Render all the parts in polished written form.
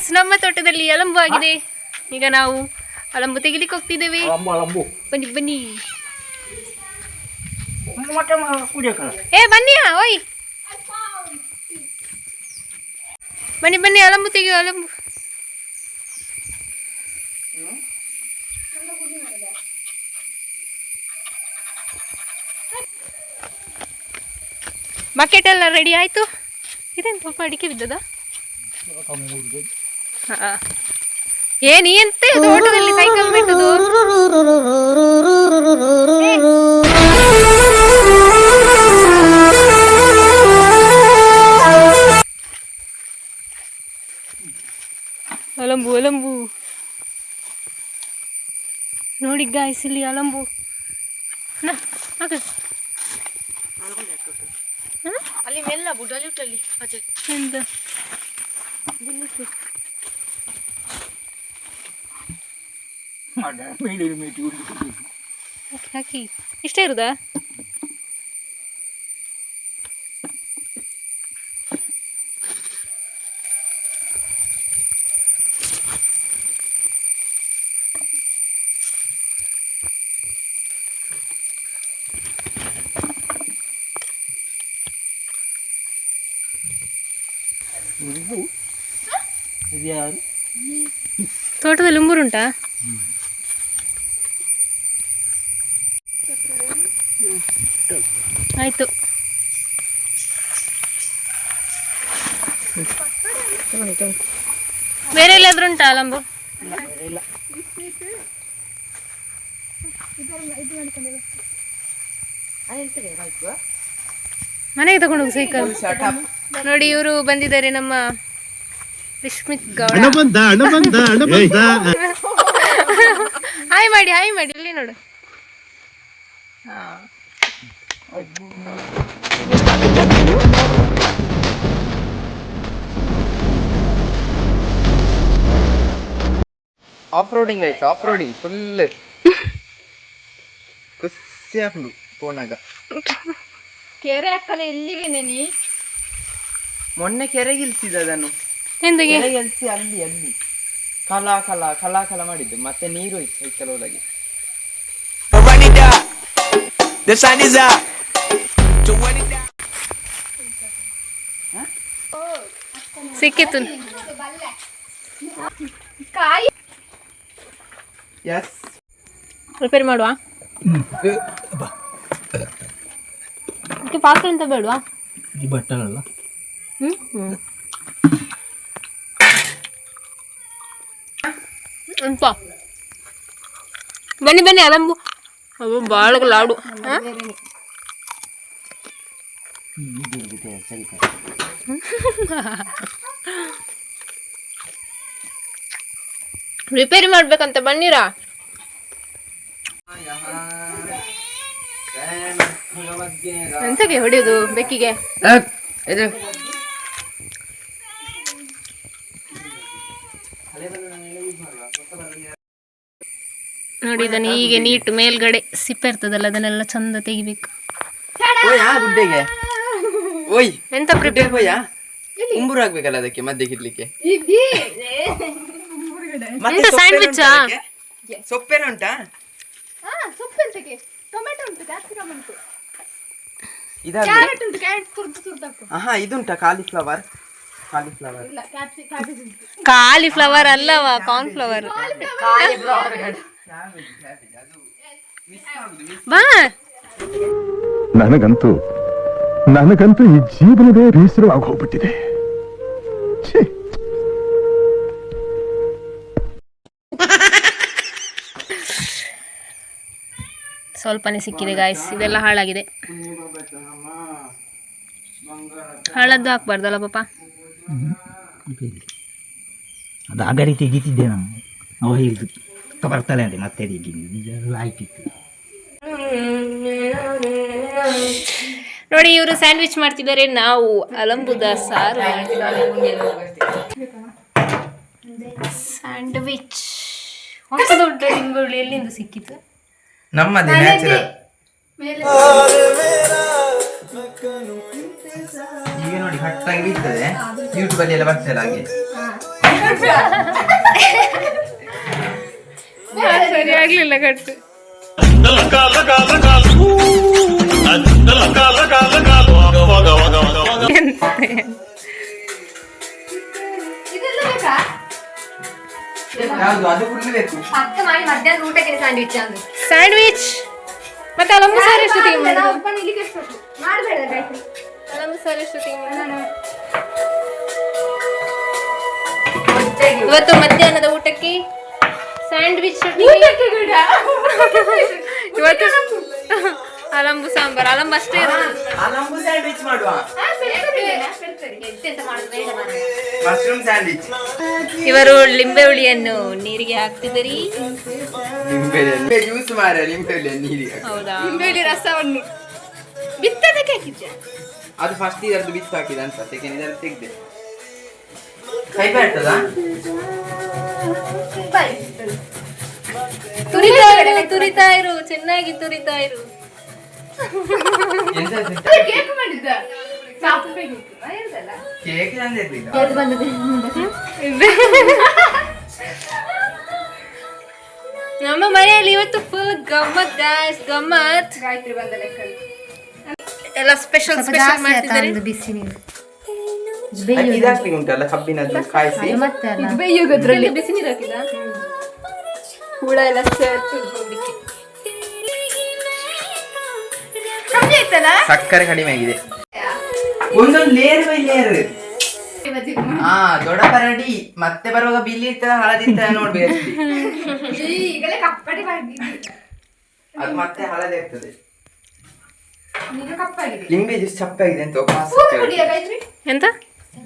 Guys, ನಮ್ಮ ತೋಟದಲ್ಲಿ ಅಲಂಬು ಆಗಿದೆ. ಈಗ ನಾವು ಅಲಂಬು ತೆಗಿಲಿಕ್ಕೆ ಹೋಗ್ತಿದ್ದೇವೆ. ಬನ್ನಿ ಬನ್ನಿ. ಏ ಬನ್ನಿ, ಓಯ್ ಬನ್ನಿ ಬನ್ನಿ, ಅಲಂಬು ತೆಗಿಯೋ, ಅಲಂಬು. ಬಕೆಟ್ ಎಲ್ಲ ರೆಡಿ ಆಯ್ತು. ಇದೇನು ಪಾಪ ಅಡಿಕೆ ಬಿದ್ದದ? ಏನ್ ಎಂತ ತೋಟದಲ್ಲಿ ಸೈಕಲ್ ಬಿಟ್ಟದು? ಅಲಂಬು ಅಲಂಬು ನೋಡಿ ಗಾಯ್ಸ್, ಇಲ್ಲಿ ಅಲಂಬು. ಅಲ್ಲಿ ಮೆಲ್ಲ ಬುಡಲಿ ಉಟ್ಟಲ್ಲಿ ಎಂತ ಹಾಕಿ ಇಷ್ಟ ಇರುದಾ? ತೋಟದಲ್ಲಿ ಉಂಗುರುಂಟಾ? ಆಯ್ತು. ಬೇರೆ ಎಲ್ಲಾದ್ರೂ ಉಂಟಾ ಅಲಂಬು? ಮನೆಗೆ ತಗೊಂಡು ಹೋಗಿ ಸೈಕಲ್. ನೋಡಿ, ಇವರು ಬಂದಿದ್ದಾರೆ, ನಮ್ಮ ವಿಶ್ಮಿತ್ ಗೌಡ. ಹಾಯ್ ಮಾಡಿ, ಹಾಯ್ ಮಾಡಿ. ಇಲ್ಲಿ ನೋಡು. ಆಫ್ ರೋಡಿಂಗ್ ಆಯ್ತು, ಆಫ್ ರೋಡಿಂಗ್ ಫುಲ್ ಖುಷಿ ಆಗ್ಲು ಪೋನಾಗ. ಕೆರೆ ಹಾಕಲ್ಲ ಎಲ್ಲಿಗೆ ನೀ? ಮೊನ್ನೆ ಕೆರೆಗಿಲ್ಸಿದ ಅದನ್ನು, ಕೆರೆಗಿಲ್ಸಿ ಅಲ್ಲಿ ಅಲ್ಲಿ ಕಲಾ ಕಲಾ ಕಲಾ ಕಲಾ ಮಾಡಿದ್ದು, ಮತ್ತೆ ನೀರು ಇತ್ತು ಸೈಕಲ್ ಒಳಗೆ. ಸಿಕ್ಕಿತ್ತು. ರಿಪೇರಿ ಮಾಡುವ ಪಾತ್ರೆ ಅಂತ ಬೇಡವಾ? ಈ ಬಟ್ಟಲಲ್ಲ. ಬನ್ನಿ ಬನ್ನಿ, ಅಲಂಬು ಅವು ಬಾಳ ಲಾಡು. ರಿಪೇರಿ ಮಾಡ್ಬೇಕಂತ ಬನ್ನಿರಾ. ಎಂತಗೆ ಹೊಡೆಯುದು ಬೆಕ್ಕಿಗೆ? ನೋಡಿ, ಇದನ್ನ ಹೀಗೆ ನೀಟ್ ಮೇಲ್ಗಡೆ ಸಿಪ್ಪೆ ಇರ್ತದಲ್ಲ, ಅದನ್ನೆಲ್ಲ ಚಂದ ತೆಗಿಬೇಕು. ಎಂತ ಪ್ರಿಪೇರ್ ಉಂಬೂರು ಆಗ್ಬೇಕಲ್ಲ ಅದಕ್ಕೆ ಮಧ್ಯೆ ಕಿಡ್ಲಿಕ್ಕೆ. ಸ್ಯಾಂಡ್ವಿಚ್ ಸೊಪ್ಪೇನ ಉಂಟಾ? ಇದುಂಟಾ ಕಾಲಿಫ್ಲವರ್? ಕಾಲಿಫ್ಲವರ್ ಅಲ್ಲವಾ, ಕಾರ್ನ್ಫ್ಲವರ್. ನನಗಂತೂ ಈ ಜೀವನವೇ ಬೇಸರವಾಗಿ ಹೋಗ್ಬಿಟ್ಟಿದೆ. ಸ್ವಲ್ಪನೇ ಸಿಕ್ಕಿದೆ ಗಾಯ್ಸ್, ಇದೆಲ್ಲ ಹಾಳಾಗಿದೆ. ಹಾಳದ್ದು ಹಾಕ್ಬಾರ್ದಲ್ಲ ಪಾಪ. ಅದು ಆಗಡಿ ತೆಗಿತಿದ್ದೆ ನಾನು. ಅವ ಹೇಳಿದ್ದು ಬರ್ತಾಳೆ ಅಂತೆ, ಮತ್ತೆ ಆಯ್ತಿತ್ತು. ನೋಡಿ, ಇವರು ಸ್ಯಾಂಡ್ವಿಚ್ ಮಾಡ್ತಿದ್ದಾರೆ, ನಾವು ಅಲಂಬುದ ಸಾರು. ಸ್ಯಾಂಡ್ವಿಚ್ ಹೊಸ ದೊಡ್ಡ ನಿಂಬುಳಿ ಎಲ್ಲಿಂದ ಸಿಕ್ಕಿತು? ನಮ್ಮದೇ ನ್ಯಾಚುರಲ್. ಈಗ ನೋಡಿ ಹಟ್ಟಾಗಿ ಬೀಳ್ತದೆ, ಯೂಟ್ಯೂಬ್ ಅಲ್ಲಿ ಎಲ್ಲ ಬರ್ತದೆ ಹಾಗೆ. ಸರಿ ಆಗ್ಲಿಲ್ಲ ಕಟ್ಟು. ಯಾವುದು ಅದು ಫುಲ್ ಬೇಕು. ಅಕ್ಕ ಮಾಡಿ ಮಧ್ಯಾಹ್ನ ಊಟಕ್ಕೆ ಸ್ಯಾಂಡ್ವಿಚ್ ಅಂದ್ರು. ಸ್ಯಾಂಡ್ವಿಚ್ ಮತ್ತೆ ಅಲಂಬು ಸಾರು ಎಷ್ಟೊತ್ತಿಗೆ ಮಾಡೋದು? ಮಾಡಬೇಡ ಗಾಯತ್ರಿ. ಅಲಂಬು ಸಾರು ಎಷ್ಟೊತ್ತಿಗೆ ಮಾಡೋದು? ಇವತ್ತು ಮಧ್ಯಾಹ್ನದ ಊಟಕ್ಕೆ ಸ್ಯಾಂಡ್ವಿಚ್ ಇವತ್ತು ಅಲಂಬು ಸಾಂಬಾರ್. ಅಲಂಬು ಅಷ್ಟೇ ಇರೋದು. ಅಲಂಬು ಸ್ಯಾಂಡ್ವಿಚ್ ಮಾಡುವ. ಎಂತೆಂತ ಮಾಡುದು ಬೇಡ ಮಾರ್ರೆ. Mushroom sandwich. ಇವರು ಲಿಂಬೆ ಹುಳಿಯನ್ನು ನೀರಿಗೆ ಹಾಕ್ತಿದ್ದೀರಿ. ಲಿಂಬೆ ಜ್ಯೂಸ್ ಮಾರ, ಲಿಂಬೆ ಹುಳಿ ನೀರಿಗೆ. ಹೌದಾ? ಬೆಳ್ಳಿ ರಸವನ್ನು ಬಿತ್ತದಕ್ಕೆ ಹಾಕಿದ್ದೆ. ಅದು ಫಸ್ಟ್ ಇದರದ್ದು ಬಿತ್ತು ಹಾಕಿದ ಅಂತ, ಸೆಕೆಂಡ್ ಇದರಲ್ಲಿ ತೆಗ್ದೆ. ಕೈ ಬೇಡ್ತದ? ತುರಿತಾ ಇರು, ಚೆನ್ನಾಗಿ ತುರಿತಾ ಇರು. ಎಂತ ಕೇಕ್ ಮಾಡಿದ್ದ ಸಾಕು ಬೇಕಿತ್ತು. ಹೇಳ್ದಲ್ಲ ಕೇಕ್ ತಂದು ಇರ್ಲಿಲ್ಲ. ಅದು ಬಂದದೆ. ನಮ್ಮ ಮನೆಯಲ್ಲಿ ಇವತ್ತು ಫುಲ್ ಗಮ್ಮತ್ ಗಾಯ್ಸ್, ಗಮ್ಮತ್. ಗಾಯತ್ರಿ ಬಂದ ಲೆಕ್ಕಲ್ಲಿ ಎಲ್ಲ ಸ್ಪೆಷಲ್ ಸ್ಪೆಷಲ್ ಮಾಡ್ತಿದ್ದಾರೆ. ಬಿಸಿ ನೀರು ಇದಾಗ್ಲಿಕ್ಕೆ ಉಂಟಲ್ಲ ಕಬ್ಬಿನದ್ದು ಕಾಯಿಸಿ. ಮತ್ತೆ ಬೇಯೋಗದ್ರಲ್ಲಿ ಬಿಸಿ ನೀರು ಹಾಕಿದ ಹುಳ ಎಲ್ಲ ಸೇರ್ತು ಹೋಗ್ಲಿಕ್ಕೆ. ಕಮ್ಮಿ ಆಯ್ತಲ್ಲ? ಸಕ್ಕರೆ ಕಡಿಮೆ ಆಗಿದೆ. ಒಂದೊಂದು ಲೇಯರ್ ಬೈ ಲೇಯರ್. ಹಾ, ದೊಡ್ಡ ಪರಡಿ ಮತ್ತೆ ಬರುವಾಗ ಬಿಲ್ಲಿ ಇರ್ತದ, ಹಳದಿ ಇರ್ತದ ನೋಡ್ಬೇಕು. ಈಗಲೇ ಕಪ್ಪಡಿ ಮಾಡಿದ್ದೆ. ಅದು ಮತ್ತೆ ಹಳದಿ ಆಗ್ತದೆ. ನೀನು ಕಪ್ಪಾಗಿದೆ. ಲಿಂಬೆ ಜ್ಯೂಸ್ ಚಪ್ಪಾಗಿದೆ ಅಂತ ಒಬ್ಬ ಸ್ಪೂನ್ ಕುಡಿಯ ಗಾಯತ್ರಿ? ಎಂತ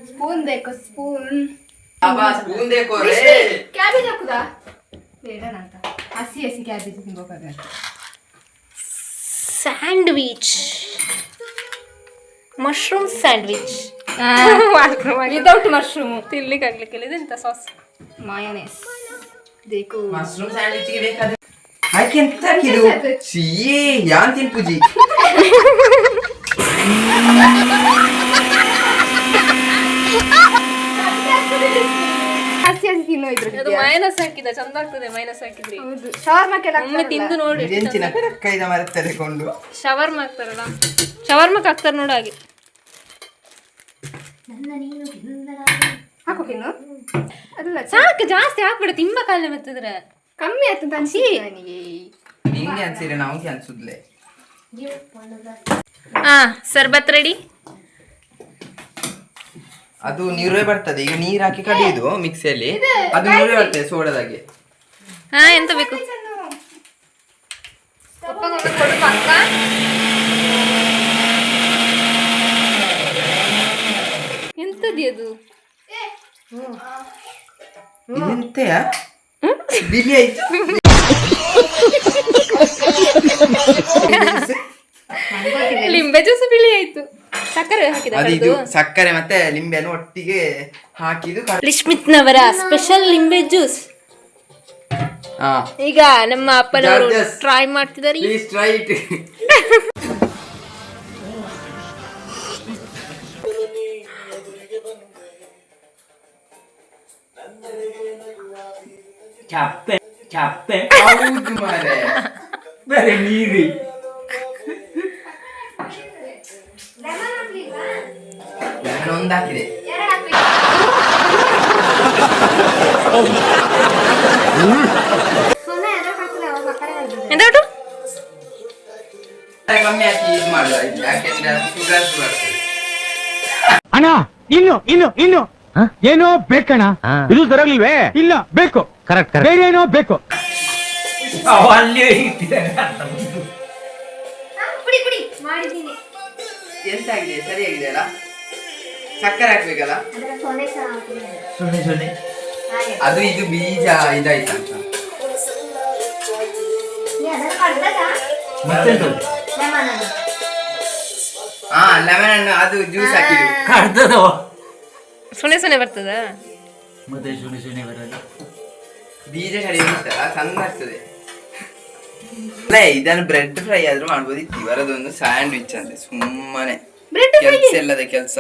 ಸ್ಪೂನ್ ಬೇಕು, ಸ್ಪೂನ್. ಸ್ಪೂನ್ ದೇಕೋರೆ. ಕ್ಯಾಬೇಜ್ ಹಾಕುದಾ? ಬೇಡ ಅಂತ. ಹಸಿ ಹಸಿ ಕ್ಯಾಬೇಜ್ ತಿನ್ಬೇಕಾದ್ರೆ. Sandwich, mushroom sandwich without mushroom. ತಿನ್ಲಿಕ್ಕೆ ಆಗ್ಲಿಕ್ಕಿಲ್ಲ. ಇದೆಂತ ಸಾಸ್? ಮಾಯೋನೇಸ್ ಬೇಕು. ಮಶ್ರೂಮ್ ಸ್ಯಾಂಡ್ವಿಚ್ ಗೆ ಬೇಕಾದ್ರೆ ಆಯ್ಕೆ ಎಂತ ಹಾಕಿದು? ಸಿಯೇ ಯಾನ್ ತಿನ್ ಪೂಜಿ. ಹಸಿ ಹಸಿ ತಿನ್ನೋ ಅದು ಇದ್ರಲ್ಲಿ. ಮೈನಸ್ ಹಾಕಿದ ಚಂದ ಆಗ್ತದೆ. ಮೈನಸ್ ಹಾಕಿದ್ರಿ ಹೌದು. ಶವರ್ಮಕ್ಕೆಲ್ಲ ಒಮ್ಮೆ ತಿಂದು ನೋಡಿ. ಹೆಂಚಿನ ಕೈದ ಮರ ತೆರೆಕೊಂಡು ಶವರ್ಮ ಹಾಕ್ತಾರಲ್ಲ, ಶವರ್ಮಕ್ಕೆ ಹಾಕ್ತಾರೆ ನೋಡು ಹಾಗೆ. ಹಾಕೋಕಿನ್ನು ಅದಲ್ಲ ಸಾಕು, ಜಾಸ್ತಿ ಹಾಕ್ಬೇಡ, ತಿಂಬ ಕಾಲ ಮತ್ತಿದ್ರೆ ಕಮ್ಮಿ ಆಯ್ತು ಅಂತ ಅನ್ಸಿ ನನಗೆ. ನಿಂಗೆ ಅನ್ಸಿದ್ರೆ ನಮ್ಗೆ ಅನ್ಸುದ್ಲೆ. ಸರ್ಬತ್ ರೆಡಿ. ಅದು ನೀರೇ ಬರ್ತದೆ. ಈಗ ನೀರ್ ಹಾಕಿ ಕಡಿಯುದು ಮಿಕ್ಸಿಯಲ್ಲಿ, ಅದು ನೀರೇ ಬರ್ತದೆ ಸೋಡದಾಗೆ. ಎಂತ ಬೇಕು? ಎಂತದಿ ಅದು? ಎಂತೆಯ ಬಿಲಿ ಆಯ್ತು. ಲಿಂಬೆ ಜ್ಯೂಸ್ ಬಿಳಿ ಆಯ್ತು. ಸಕ್ಕರೆ ಹಾಕಿದ ಅದು ಇದು ಸಕ್ಕರೆ ಮತ್ತೆ ಲಿಂಬೆಯನ್ನು ಒಟ್ಟಿಗೆ ಹಾಕಿದು. ಲಿಶ್ಮಿತ್ನವರ ಸ್ಪೆಷಲ್ ಲಿಂಬೆ ಜ್ಯೂಸ್. ಈಗ ನಮ್ಮ ಅಪ್ಪನವರು ಟ್ರೈ ಮಾಡ್ತಿದ್ದಾರೆ. Please try it. ಚಪ್ಪೆ ಚಪ್ಪೆ ಹೌದು ಮಾರೆ, ಬೇರೆ ನೀರಿ. ಲೆಮನ್ ಒಂದು ಹಾಕಿದೆ. ಎಂತ ಉಂಟು? ಕಮ್ಮಿ ಹಾಕಿ ಇದು ಮಾಡುವ, ಯಾಕೆಂದ್ರೆ ಅದು ಶುಗರ್ ಬರ್ತದೆ. ಅಣ್ಣ ಇನ್ನು ಇನ್ನು ಇನ್ನು ಏನೋ ಬೇಕಣ್ಣ. ಇದು ಸರಿಯಾಗಿಲ್ವೇ? ಇಲ್ಲ ಬೇಕು. ಕರೆಕ್ಟ್. ಬೇರೆ ಏನೋ ಬೇಕು. ಅಲ್ಲಿಯೇ ಇಟ್ಟಿದ್ದಾರೆ. ಪುಡಿ ಪುಡಿ ಮಾಡಿದ್ದೀನಿ. ಎಂತ ಆಗಿದೆ? ಸರಿಯಾಗಿದೆ ಅಲ್ಲ? ಸಕ್ಕರೆ ಹಾಕ್ಬೇಕಲ್ಲ? ಅದರ ಸೊನೆ ಸಹ ಹಾಕಿದ್ದೀನಿ. ಸೊನ್ನೆ ಸೊನ್ನೆ. ಅದು ಇದು ಬೀಜ ಇದಾಯ್ತಂತ. ನೀ ಅದನ್ನ ಕಡ್ದದ? ಮತ್ತೆಂತದ್ದು? ಲೆಮನ್ ಅನ್ನು. ಲೆಮನ್ ಹಣ್ಣು ಅದು ಜ್ಯೂಸ್ ಹಾಕಿದ್ದು. ಕಡ್ದದವ. ಸುನೆ ಸುನೆ ಬರ್ತದ? ಮತ್ತೆ ಸೊನ್ನೆ ಸೊನ್ನೆ ಬರೋದು. ಬೀಜ ಕಡಿಯುತ್ತಲ್ಲ, ಸಣ್ಣ ಆಗ್ತದೆ. ಇದನ್ನು ಬ್ರೆಡ್ ಫ್ರೈ ಆದ್ರೂ ಮಾಡ್ಬೋದಿತ್ತು. ಇವರದೊಂದು ಸ್ಯಾಂಡ್ವಿಚ್ ಅಂದ್ರೆ ಸುಮ್ಮನೆ ಕೆಲಸ ಇಲ್ಲದ ಕೆಲಸ.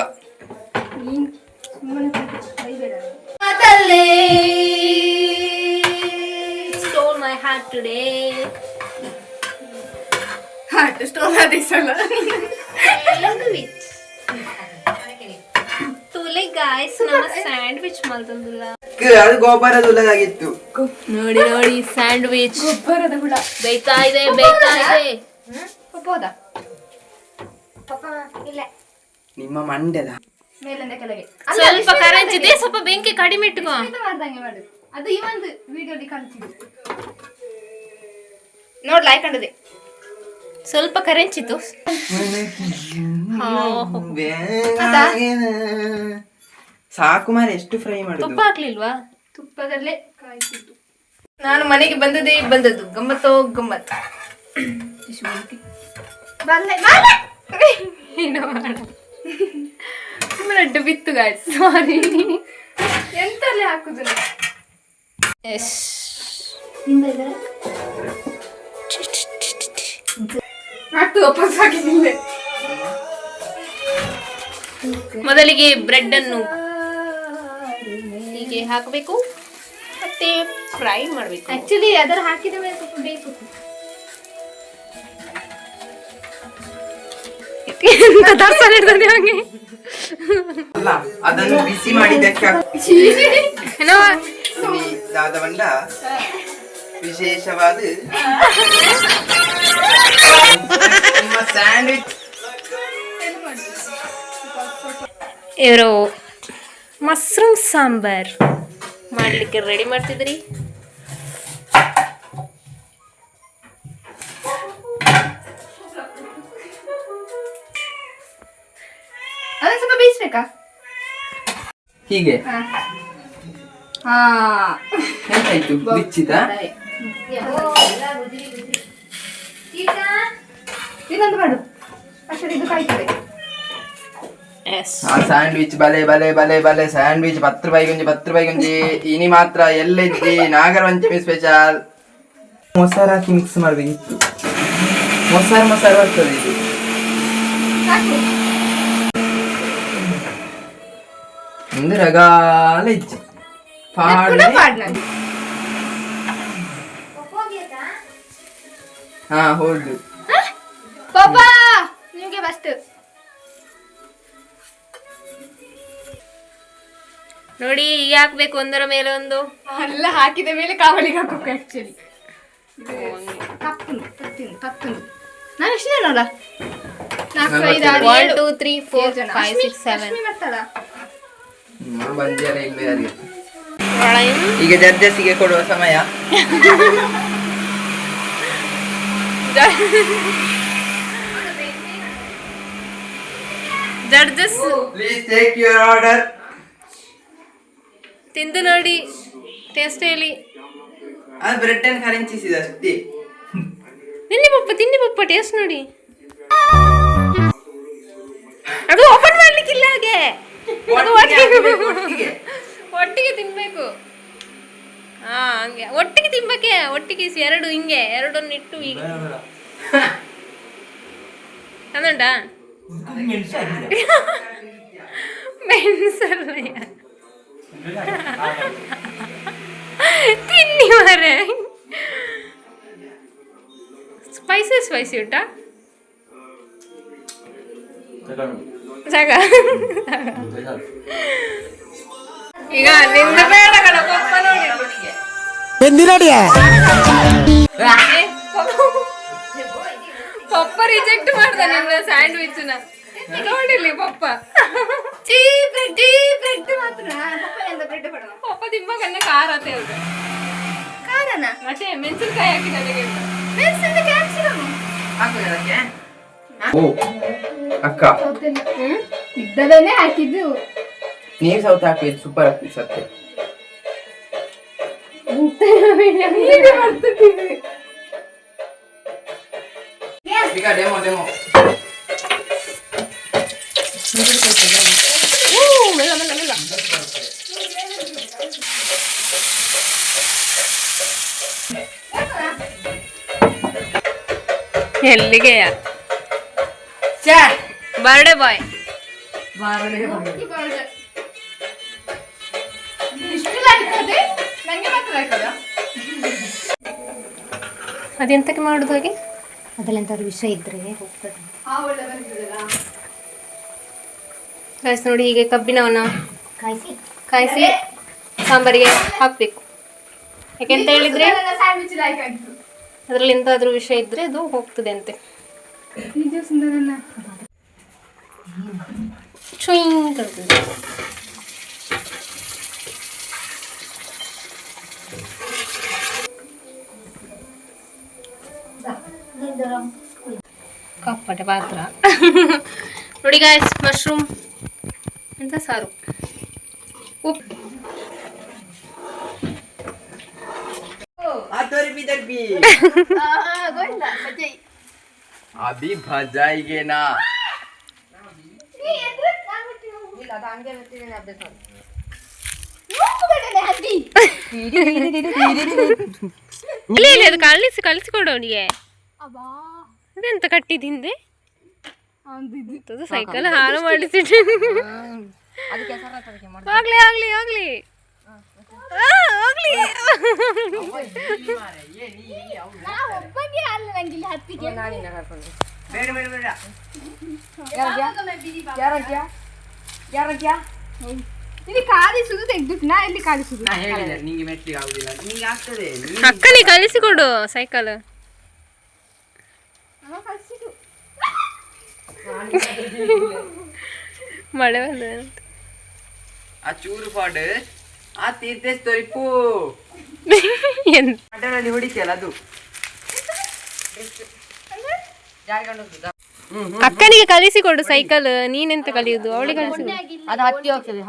ಅದಲ್ಲೇ today. Heart stone adisala. Sandwich. ತುಲೆ ಗಾಯ್ಸ್ ನಮ್ಮ ಸ್ಯಾಂಡ್ವಿಚ್ ಮಾಡ್ತಂದಿಲ್ಲ. ಅದು ಗೊಬ್ಬರದ ಹುಳದಾಗಿತ್ತು. ನೋಡಿ ನೋಡಿ ಸ್ಯಾಂಡ್ವಿಚ್ ಗೊಬ್ಬರದ ಹುಳ ಬೇಯ್ತಾ ಇದೆ ಬೇಯ್ತಾ ಇದೆ. ಹೋದಾ ಪಾಪ ಇಲ್ಲ ನಿಮ್ಮ ಮಂಡ್ಯದ ಮೇಲಿಂದ ಕೆಳಗೆ ಸ್ವಲ್ಪ ಕರೆಂಚಿದೆ, ಸ್ವಲ್ಪ ಬೆಂಕಿ ಕಡಿಮೆ ಇಟ್ಕೋ. ಮಾಡ್ದಂಗೆ ಮಾಡು. ಅದು ಈ ಒಂದು ವಿಡಿಯೋಲಿ ಕಾಣಿಸಿದೆ ನೋಡ್ ಲೈಕ್ ಕಂಡದೆ. ಸ್ವಲ್ಪ ಕರೆಂಚಿತು. ಸಾಕು ಮಾರೆ, ಎಷ್ಟು ಫ್ರೈ ಮಾಡುದು? ತುಪ್ಪ ಹಾಕ್ಲಿಲ್ವಾ? ತುಪ್ಪದಲ್ಲೇ ಕಾಯಿಸಿದ್ದು. ನಾನು ಮನೆಗೆ ಬಂದದ್ದು ಗಮ್ಮತ್ತೋ ಗಮ್ಮತ್. ಲಡ್ಡು ಬಿತ್ತು ಗಾಯ್ಸ್, ಸಾರಿ. ಎಂತಲ್ಲಿ ಹಾಕುದು ಹಾಕ್ತು ವಾಪಸ್ ಹಾಕಿದ್ದೆ. ಮೊದಲಿಗೆ ಬ್ರೆಡ್ ಅನ್ನು ಹೀಗೆ ಹಾಕಬೇಕು, ಮತ್ತೆ ಫ್ರೈ ಮಾಡಬೇಕು. ಆಕ್ಚುಲಿ ಅದರ ಹಾಕಿದ ಮೇಲೆ ಸ್ವಲ್ಪ ಬೇಯಿಸಬೇಕು. ಅಲ್ಲ, ಅದನ್ನು ಬಿಸಿ ಮಾಡಿದ್ದಕ್ಕೆ ದಾದವಂಡ ವಿಶೇಷವಾದ ನಿಮ್ಮ ಸ್ಯಾಂಡ್ವಿಚ್. ಇವರು ಮಶ್ರೂಮ್ ಸಾಂಬಾರ್ ಮಾಡ್ಲಿಕ್ಕೆ ರೆಡಿ ಮಾಡ್ತಿದ್ರಿ. ಅದನ್ನ ಸ್ವಲ್ಪ ಬೇಯಿಸ್ಬೇಕಾ? ಹೀಗೆ ಹಾ ಎಂತಾಯ್ತು? ಬಿಚ್ಚಿದ? ಇನ್ನೊಂದು ಮಾಡು, ಅಷ್ಟೇ ಇದು ಕಾಯ್ತದೆ. ಆ ಸ್ಯಾಂಡ್ವಿಚ್ ಬಲೆ ಬಲೆ ಬಲೆ ಬಲೆ ಸ್ಯಾಂಡ್ವಿಚ್ 10 ರೂಪಾಯಿ ಗುಂಜಿ. ಇನಿ ಮಾತ್ರ ಎಲ್ಲೆಜ್ಜಿ ನಾಗರಪಂಚಮಿ ಸ್ಪೆಷಲ್. ಮೊಸರು ಹಾಕಿ ಮಿಕ್ಸ್ ಮಾಡ್ಬೇಕಿತ್ತು. ಮೊಸರು ಬರ್ತದೆ ಇದು. ಒಂದು ರಗಾಲ ಇಜ್ಜಿ ಹಾ ಹೌದು. ಪಾಪಾ ನಿಮ್ಗೆ ಫಸ್ಟ್ ನೋಡಿ ಈಗ ಹಾಕ್ಬೇಕು ಒಂದರ ಮೇಲೆ ಒಂದು. ಎಲ್ಲ ಹಾಕಿದ ಮೇಲೆ ಕಾವಲಿಗೆ ಹಾಕೋಕೆ. ಆಕ್ಚುಲಿ ತಪ್ಪು ನಾನು ಎಷ್ಟು ಜನ ನೋಡ? 4 5 6 1 2 3 4 5 6 7 ಬರ್ತಾಳ. ಬಂದಿಯಲ್ಲ ಇಲ್ವೇ ಯಾರಿಗೆ. ಈಗ ಜಡ್ಜಸ್ಸಿಗೆ ಕೊಡುವ ಸಮಯ. Judges please take your order. ತಿಂದು ನೋಡಿ, ಟೇಸ್ಟ್ ಹೇಳಿ. ಅದು ಬ್ರೆಡ್ ಅನ್ನು ಕರೆಂಚಿಸಿದ ಅಷ್ಟೇ. ತಿನ್ನಿ ಪಪ್ಪ ಟೇಸ್ಟ್ ನೋಡಿ. ಅದು ಓಪನ್ ಮಾಡ್ಲಿಕ್ಕಿಲ್ಲ, ಹಾಗೆ ಅದು ಒಟ್ಟಿಗೆ ತಿನ್ಬೇಕು. ಹಾ ಹಂಗೆ ಒಟ್ಟಿಗೆ ತಿನ್ಬೇಕೆ, ಒಟ್ಟಿಗೆ ಎರಡು ಹಿಂಗೆ ಎರಡನ್ನು ಇಟ್ಟು ಈಗ ಚಂದುಂಟಾ? ಮೆಣಸಲ್ಲ ತಿನ್ನಿ ಮಾರೆ. ಸ್ಪೈಸಿ ಉಂಟಾ? ಸಾಕ ಈಗ ನಿಂದ ಬೇಡ ಕಣ. ಪಪ್ಪ ನೋಡಿ ಪಪ್ಪ ರಿಜೆಕ್ಟ್ ಮಾಡ್ದ ನಿನ್ನ ಸ್ಯಾಂಡ್ವಿಚ್ ನ. ನೋಡಿಲಿ ಪಪ್ಪ ಬ್ರೆಡ್ ಮಾತ್ರ ಪಪ್ಪ ತಿಂಬಕನ್ನ ಖಾರ ಅಂತ ಹೇಳ್ದ. ಕಾರಣ ಮತ್ತೆ ಮೆಣಸಿನಕಾಯಿ ಹಾಕಿ ನನಗೆ ಓ ಅಕ್ಕ, ಇದ್ದವೇನೆ ಹಾಕಿದ್ದು. ನೀವ್ ಸೌತ್ ಹಾಕ್ಬೇಕು, ಸೂಪರ್ ಆಗ್ತದೆ ಸತ್ಯ. ಈಗ ಡೆಮೋ ಮೆಲ್ಲ ಮೆಲ್ಲ ಮೆಲ್ಲ. ಎಲ್ಲಿಗೆ ಬರ್ಡೇ ಬಾಯ್. ಇಷ್ಟು ಲೈಕ್ ಅದೇ ನಂಗೆ ಮಾತ್ರ ಲೈಕ್ ಅದ. ಅದೆಂತಕ್ಕೆ ಮಾಡುದು ಹಾಗೆ? ಅದೆಲ್ಲಂತಾದ್ರು ವಿಷ ಇದ್ರೆ ಹೋಗ್ತದೆ. ಗೈಸ್ ನೋಡಿ, ಹೀಗೆ ಕಬ್ಬಿನವನ್ನು ಕಾಯಿಸಿ ಕಾಯಿಸಿ ಸಾಂಬಾರಿಗೆ ಹಾಕಬೇಕು. ಯಾಕೆಂತ ಹೇಳಿದ್ರೆ ಅದರಲ್ಲಿ ಎಂತಾದ್ರೂ ವಿಷ ಇದ್ರೆ ಅದು ಹೋಗ್ತದೆ ಅಂತೆ. ಚುಯಿಂಗ್ ಅಂತದೆ. ಕಪ್ಪಟೆ ಪಾತ್ರ ನೋಡಿ ಗಾಯ್ಸ್, ಮಶ್ರೂಮ್ ಎಂತ ಸಾರು, ಉಪ್ಪು, अभी भजाएंगे ना. ಇಲ್ಲಿ ಅದು ಕಳಿಸಿಕೊಡು ಅವನಿಗೆ. ಅದೆಂತ ಕಟ್ಟಿದಿಂದೆ ಸೈಕಲ್ ಹಾಳು ಮಾಡಿಸಿಟ್ಟು. ಹೋಗ್ಲಿ ಹೋಗ್ಲಿ ಹೋಗ್ಲಿ ಹೋಗ್ಲಿ. ಇಲ್ಲಿ ಕಾಲಿಸುದು ತೆಗ್ದು ನಾ ಇಲ್ಲಿ ಕಾಲಿಸುದು. ನಿಂಗೆ ಮೆಟ್ಲಿಗೆ ಆಗುದಿಲ್ಲ, ನಿಂಗೆ ಆಗ್ತದೆ. ಅಕ್ಕನಿಗೆ ಕಳಿಸಿಕೊಡು ಸೈಕಲ್. ಮಳೆ ಬಂದ ಆ ಚೂರು ಪಾಡು ಆ ತೀರ್ಥೇಶ್ ತೊರಿಪು ಮಟನಲ್ಲಿ ಹೊಡಿತಿಯಲ್ಲ ಅದು. ಅಕ್ಕನಿಗೆ ಕಲಿಸಿಕೊಡು ಸೈಕಲ್. ನೀನೆಂತ ಕಲಿಯುದು? ಅವಳಿಗೆ ಕಲಿಸಿಕೊಡು. ಅದು ಹತ್ತಿ ಹೋಗ್ತದೆ.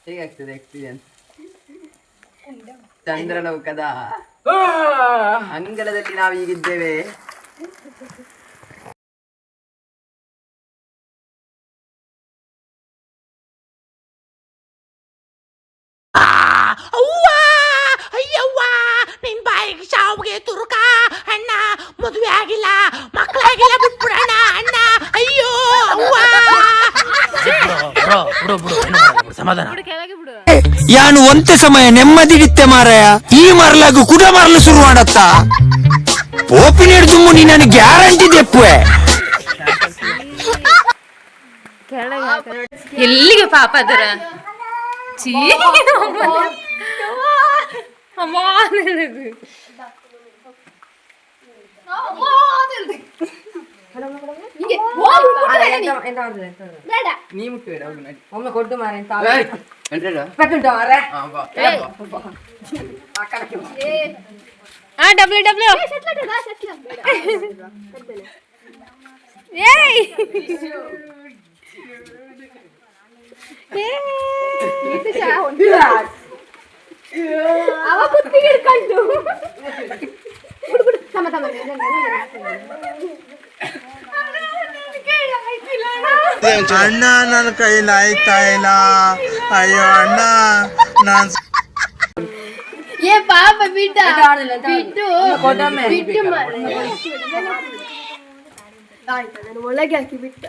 ಹೇಗಾಗ್ತದೆ ಎಕ್ಸ್ಪೀರಿಯನ್ಸ್? ಚಂದ್ರಲೋಕದ ಅಂಗಳದಲ್ಲಿ ನಾವೀಗಿದ್ದೇವೆ. ಅಯ್ಯವ್ವ, ನಿನ್ ಬಾಯಿಗೆ ಶಾವಿಗೆ ತುರುಕ ಅಣ್ಣ, ಮದುವೆ ಆಗಿಲ್ಲ, ಮಕ್ಕಳಾಗಿಲ್ಲ, ಬಿಟ್ಬಿಡಣ್ಣ ಅಣ್ಣ. ಅಯ್ಯೋ ಅವ್ವ. ಸಮಾಧಾನ. ಕೆಳಗೆ ಬಿಡು. ಯಾನು ಒಂತೆ ಸಮಯ ನೆಮ್ಮದಿಡಿತ್ತೆ ಮಾರಾಯ. ಈ ಮರಲಾಗು ಕುಡ ಮರಲು ಶುರು ಮಾಡತ್ತ. ಓಪಿನ ಹಿಡಿದು ನೀ ನನಗೆ ಗ್ಯಾರಂಟಿ ದೆಪ್ಪುವೆ. ಎಲ್ಲಿಗೆ ಪಾಪ ಅದರ ಚೀ ನೀ ಮುಟ್ಟಬೇಡ ಒಮ್ಮೆ ಕೊಟ್ಟು ಮಾರೆ ಅಂತ ಡಬ್ಲ್ಯೂ ಡಬ್ಲ್ಯೂ. ಏಯ್ ಅವ ಕುತ್ತಿಗೆ ಹಿಡ್ಕೊಂಡು ತಮ್ಮ ತಮ್ಮ ಅಣ್ಣ ನನ್ನ ಕೈಲಿ ಆಯ್ತಾ ಇಲ್ಲ. ಅಯ್ಯೋ ಅಣ್ಣ ನಾನ್ ಏ ಪಾಪ ಬಿಟ್ಟ ಬಿಟ್ಟು ನಾನು ಒಳಗೆ ಹಾಕಿ ಬಿಟ್ಟ.